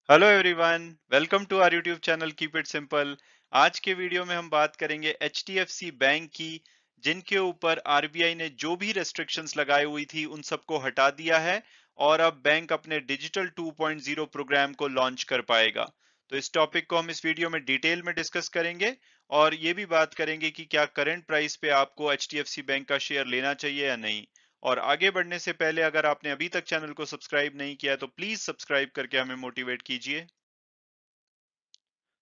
Hello everyone, welcome to our YouTube channel keep it simple. आज के video में हम बात करेंगे एचडीएफसी बैंक की, जिनके ऊपर आरबीआई ने जो भी रेस्ट्रिक्शंस लगाई हुई थी उन सबको हटा दिया है और अब बैंक अपने डिजिटल 2.0 प्रोग्राम को लॉन्च कर पाएगा। तो इस टॉपिक को हम इस वीडियो में डिटेल में डिस्कस करेंगे और ये भी बात करेंगे कि क्या करंट प्राइस पे आपको एचडीएफसी बैंक का शेयर लेना चाहिए या नहीं। और आगे बढ़ने से पहले अगर आपने अभी तक चैनल को सब्सक्राइब नहीं किया है तो प्लीज सब्सक्राइब करके हमें मोटिवेट कीजिए।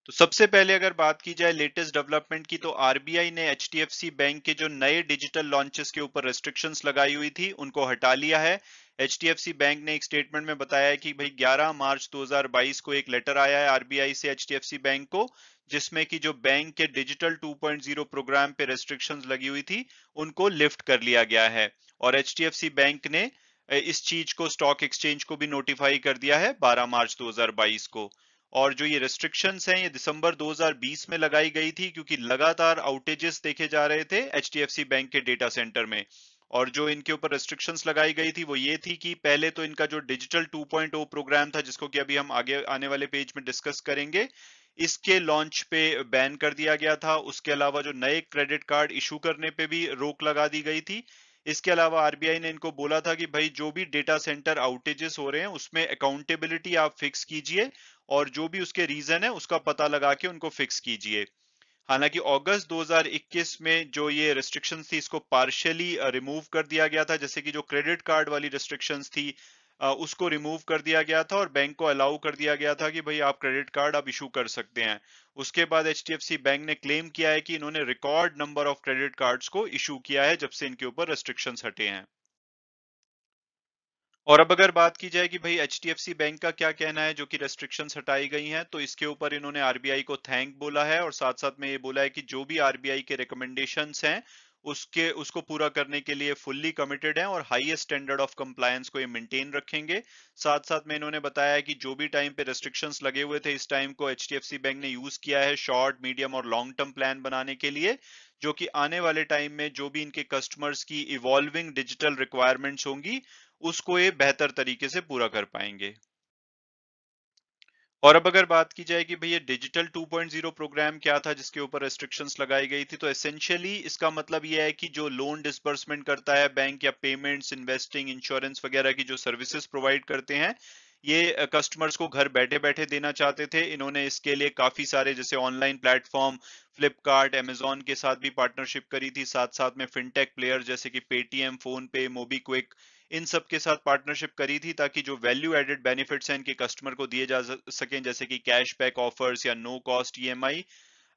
तो सबसे पहले अगर बात की जाए लेटेस्ट डेवलपमेंट की, तो आरबीआई ने एचडीएफसी बैंक के जो नए डिजिटल लॉन्चेस के ऊपर रेस्ट्रिक्शंस लगाई हुई थी उनको हटा लिया है। एचडीएफसी बैंक ने एक स्टेटमेंट में बताया है कि भाई 11 मार्च 2022 को एक लेटर आया है आरबीआई से एचडीएफसी बैंक को, जिसमें कि जो बैंक के डिजिटल 2.0 प्रोग्राम पे रेस्ट्रिक्शंस लगी हुई थी उनको लिफ्ट कर लिया गया है। और एचडीएफसी बैंक ने इस चीज को स्टॉक एक्सचेंज को भी नोटिफाई कर दिया है 12 मार्च 2022 को। और जो ये रेस्ट्रिक्शंस हैं ये दिसंबर 2020 में लगाई गई थी, क्योंकि लगातार आउटेजेस देखे जा रहे थे एचडीएफसी बैंक के डेटा सेंटर में। और जो इनके ऊपर रेस्ट्रिक्शंस लगाई गई थी वो ये थी कि पहले तो इनका जो डिजिटल 2.0 प्रोग्राम था, जिसको कि अभी हम आगे आने वाले पेज में डिस्कस करेंगे, इसके लॉन्च पे बैन कर दिया गया था। उसके अलावा जो नए क्रेडिट कार्ड इशू करने पे भी रोक लगा दी गई थी। इसके अलावा आरबीआई ने इनको बोला था कि भाई जो भी डेटा सेंटर आउटेजेस हो रहे हैं उसमें अकाउंटेबिलिटी आप फिक्स कीजिए और जो भी उसके रीजन है उसका पता लगा के उनको फिक्स कीजिए। हालांकि अगस्त 2021 में जो ये रेस्ट्रिक्शंस थी इसको पार्शियली रिमूव कर दिया गया था, जैसे कि जो क्रेडिट कार्ड वाली रेस्ट्रिक्शंस थी उसको रिमूव कर दिया गया था और बैंक को अलाउ कर दिया गया था कि भाई आप क्रेडिट कार्ड अब इशू कर सकते हैं। उसके बाद एचडीएफसी बैंक ने क्लेम किया है कि इन्होंने record number of credit cards को इशू किया है जब से इनके ऊपर रेस्ट्रिक्शंस हटे हैं। और अब अगर बात की जाए कि भाई एचडीएफसी बैंक का क्या कहना है जो कि रेस्ट्रिक्शंस हटाई गई हैं, तो इसके ऊपर इन्होंने आरबीआई को थैंक बोला है और साथ साथ में ये बोला है कि जो भी आरबीआई के रिकमेंडेशंस हैं उसको पूरा करने के लिए फुल्ली कमिटेड है और हाईएस्ट स्टैंडर्ड ऑफ कंप्लायंस को ये मेंटेन रखेंगे। साथ साथ में इन्होंने बताया है कि जो भी टाइम पे रेस्ट्रिक्शंस लगे हुए थे इस टाइम को एचडीएफसी बैंक ने यूज किया है शॉर्ट मीडियम और लॉन्ग टर्म प्लान बनाने के लिए, जो कि आने वाले टाइम में जो भी इनके कस्टमर्स की इवॉल्विंग डिजिटल रिक्वायरमेंट्स होंगी उसको ये बेहतर तरीके से पूरा कर पाएंगे। और अब अगर बात की जाए कि भैया डिजिटल 2.0 प्रोग्राम क्या था जिसके ऊपर रेस्ट्रिक्शंस लगाई गई थी, तो एसेंशियली इसका मतलब यह है कि जो लोन डिसबर्समेंट करता है बैंक या पेमेंट्स, इन्वेस्टिंग, इंश्योरेंस वगैरह की जो सर्विसेज प्रोवाइड करते हैं, ये कस्टमर्स को घर बैठे बैठे देना चाहते थे। इन्होंने इसके लिए काफी सारे जैसे ऑनलाइन प्लेटफॉर्म फ्लिपकार्ट, अमेजोन के साथ भी पार्टनरशिप करी थी। साथ साथ में फिनटेक प्लेयर जैसे कि पेटीएम, फोन पे, मोबीक्विक, इन सब के साथ पार्टनरशिप करी थी ताकि जो वैल्यू एडेड बेनिफिट्स हैं इनके कस्टमर को दिए जा सकें, जैसे कि कैशबैक ऑफर्स या नो कॉस्ट ईएमआई,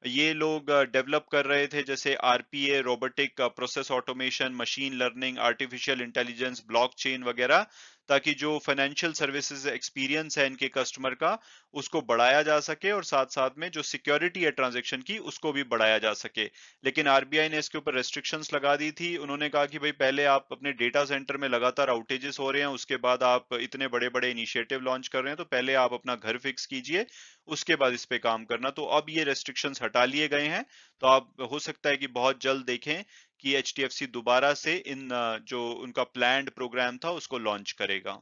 ये लोग डेवलप कर रहे थे। जैसे RPA, robotic process automation, machine learning, artificial intelligence, blockchain वगैरह, ताकि जो फाइनेंशियल सर्विसेज एक्सपीरियंस है इनके कस्टमर का उसको बढ़ाया जा सके और साथ साथ में जो सिक्योरिटी है ट्रांजैक्शन की उसको भी बढ़ाया जा सके। लेकिन आरबीआई ने इसके ऊपर रेस्ट्रिक्शंस लगा दी थी। उन्होंने कहा कि भाई पहले आप अपने डेटा सेंटर में लगातार आउटेजेस हो रहे हैं, उसके बाद आप इतने बड़े बड़े इनिशिएटिव लॉन्च कर रहे हैं, तो पहले आप अपना घर फिक्स कीजिए, उसके बाद इस पे काम करना। तो अब ये रेस्ट्रिक्शंस हटा लिए गए हैं, तो आप हो सकता है कि बहुत जल्द देखें कि एचडीएफसी दोबारा से इन जो उनका प्लान्ड प्रोग्राम था उसको लॉन्च करेगा।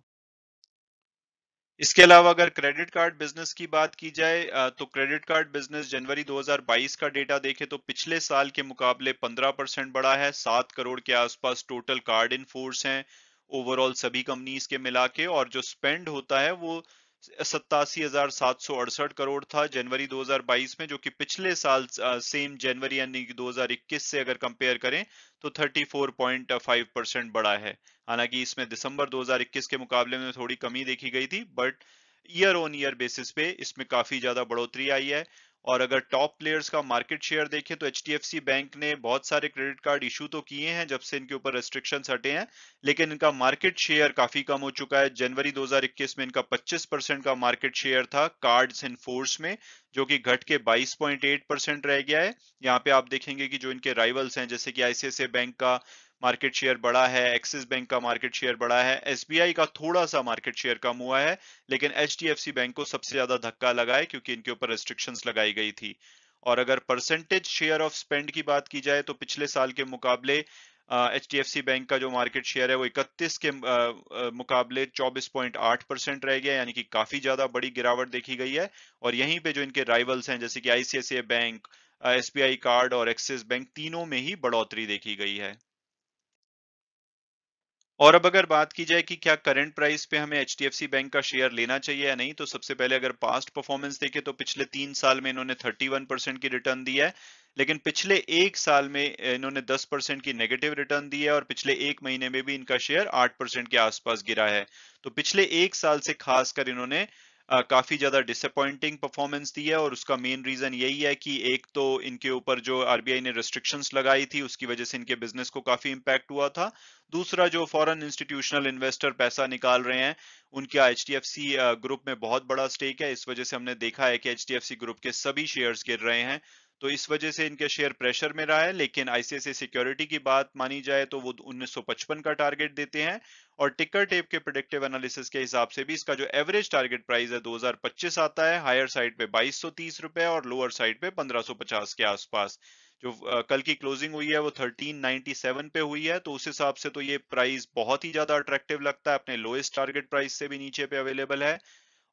इसके अलावा अगर क्रेडिट कार्ड बिजनेस की बात की जाए, तो क्रेडिट कार्ड बिजनेस जनवरी 2022 का डेटा देखे तो पिछले साल के मुकाबले 15% बढ़ा है। 7 करोड़ के आसपास टोटल कार्ड इन फोर्स हैं ओवरऑल सभी कंपनीज के मिला के, और जो स्पेंड होता है वो 87,768 करोड़ था जनवरी 2022 में, जो कि पिछले साल सेम जनवरी यानी कि 2021 से अगर कंपेयर करें तो 34.5% बढ़ा है। हालांकि इसमें दिसंबर 2021 के मुकाबले में थोड़ी कमी देखी गई थी, but year on year basis पे इसमें काफी ज्यादा बढ़ोतरी आई है। और अगर टॉप प्लेयर्स का मार्केट शेयर देखें तो एचडीएफसी बैंक ने बहुत सारे क्रेडिट कार्ड इशू तो किए हैं जब से इनके ऊपर रेस्ट्रिक्शंस हटे हैं, लेकिन इनका मार्केट शेयर काफी कम हो चुका है। जनवरी 2021 में इनका 25% का मार्केट शेयर था कार्ड्स इन फोर्स में, जो कि घट के 22.8% रह गया है। यहाँ पे आप देखेंगे कि जो इनके राइवल्स हैं जैसे कि आईसीआईसीआई बैंक का मार्केट शेयर बढ़ा है, एक्सिस बैंक का मार्केट शेयर बढ़ा है, एसबीआई का थोड़ा सा मार्केट शेयर कम हुआ है, लेकिन एचडीएफसी बैंक को सबसे ज्यादा धक्का लगा है क्योंकि इनके ऊपर रेस्ट्रिक्शंस लगाई गई थी। और अगर परसेंटेज शेयर ऑफ स्पेंड की बात की जाए तो पिछले साल के मुकाबले HDFC बैंक का जो मार्केट शेयर है वो 31 के मुकाबले 24.8% रह गया, यानी कि काफी ज्यादा बड़ी गिरावट देखी गई है। और यहीं पे जो इनके राइवल्स हैं जैसे कि ICICI बैंक, SBI कार्ड और एक्सिस बैंक, तीनों में ही बढ़ोतरी देखी गई है। और अब अगर बात की जाए कि क्या करंट प्राइस पे हमें HDFC बैंक का शेयर लेना चाहिए या नहीं, तो सबसे पहले अगर पास्ट परफॉर्मेंस देखें तो पिछले 3 साल में इन्होंने 31% की रिटर्न दी है, लेकिन पिछले 1 साल में इन्होंने 10% की नेगेटिव रिटर्न दी है और पिछले 1 महीने में भी इनका शेयर 8% के आसपास गिरा है। तो पिछले 1 साल से खासकर इन्होंने काफी ज्यादा डिसअपॉइंटिंग परफॉर्मेंस दी है, और उसका मेन रीजन यही है कि एक तो इनके ऊपर जो RBI ने रिस्ट्रिक्शंस लगाई थी उसकी वजह से इनके बिजनेस को काफी इंपैक्ट हुआ था। दूसरा, जो फॉरेन इंस्टीट्यूशनल इन्वेस्टर पैसा निकाल रहे हैं, उनका HDFC ग्रुप में बहुत बड़ा स्टेक है। इस वजह से हमने देखा है कि HDFC ग्रुप के सभी शेयर्स गिर रहे हैं, तो इस वजह से इनके शेयर प्रेशर में रहा है। लेकिन ICICI सिक्योरिटी की बात मानी जाए तो वो 1955 का टारगेट देते हैं, और टिकर टेप के प्रेडिक्टिव एनालिसिस के हिसाब से भी इसका जो एवरेज टारगेट प्राइस है 2025 आता है, हायर साइड पे 2230 रुपए और लोअर साइड पे 1550 के आसपास। जो कल की क्लोजिंग हुई है वो 1397 पे हुई है, तो उस हिसाब से तो ये प्राइस बहुत ही ज्यादा अट्रैक्टिव लगता है, अपने लोएस्ट टारगेट प्राइस से भी नीचे पे अवेलेबल है।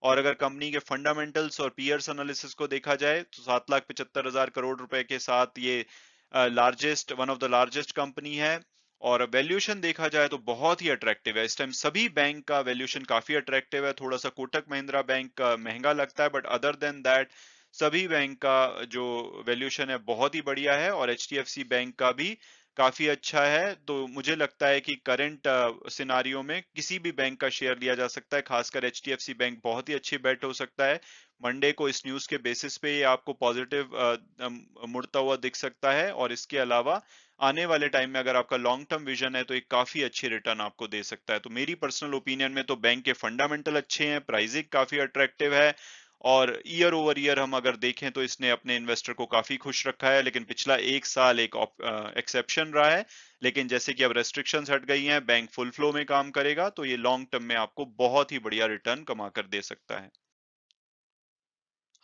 और अगर कंपनी के फंडामेंटल्स और पीयर्स एनालिसिस को देखा जाए तो 7,75,000 करोड़ रुपए के साथ ये largest one of the largest company है। और वैल्यूएशन देखा जाए तो बहुत ही अट्रैक्टिव है, इस टाइम सभी बैंक का वैल्यूएशन काफी अट्रैक्टिव है। थोड़ा सा कोटक महिंद्रा बैंक का महंगा लगता है, बट अदर देन दैट सभी बैंक का जो वैल्यूएशन है बहुत ही बढ़िया है, और HDFC बैंक का भी काफी अच्छा है। तो मुझे लगता है कि करंट सिनारियो में किसी भी बैंक का शेयर लिया जा सकता है, खासकर HDFC बैंक बहुत ही अच्छी बेट हो सकता है। मंडे को इस न्यूज के बेसिस पे ये आपको पॉजिटिव मुड़ता हुआ दिख सकता है, और इसके अलावा आने वाले टाइम में अगर आपका लॉन्ग टर्म विजन है तो एक काफी अच्छी रिटर्न आपको दे सकता है। तो मेरी पर्सनल ओपिनियन में तो बैंक के फंडामेंटल अच्छे हैं, प्राइसिंग काफी अट्रैक्टिव है, और ईयर ओवर ईयर हम अगर देखें तो इसने अपने इन्वेस्टर को काफी खुश रखा है। लेकिन पिछला 1 साल एक एक्सेप्शन रहा है, लेकिन जैसे कि अब रेस्ट्रिक्शंस हट गई हैं, बैंक फुल फ्लो में काम करेगा, तो ये लॉन्ग टर्म में आपको बहुत ही बढ़िया रिटर्न कमा कर दे सकता है।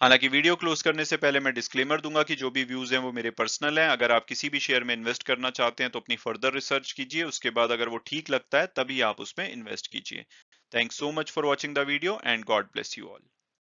हालांकि वीडियो क्लोज करने से पहले मैं डिस्क्लेमर दूंगा कि जो भी व्यूज हैं वो मेरे पर्सनल हैं। अगर आप किसी भी शेयर में इन्वेस्ट करना चाहते हैं तो अपनी फर्दर रिसर्च कीजिए, उसके बाद अगर वो ठीक लगता है तभी आप उसमें इन्वेस्ट कीजिए। Thanks so much for watching the video and God bless you all.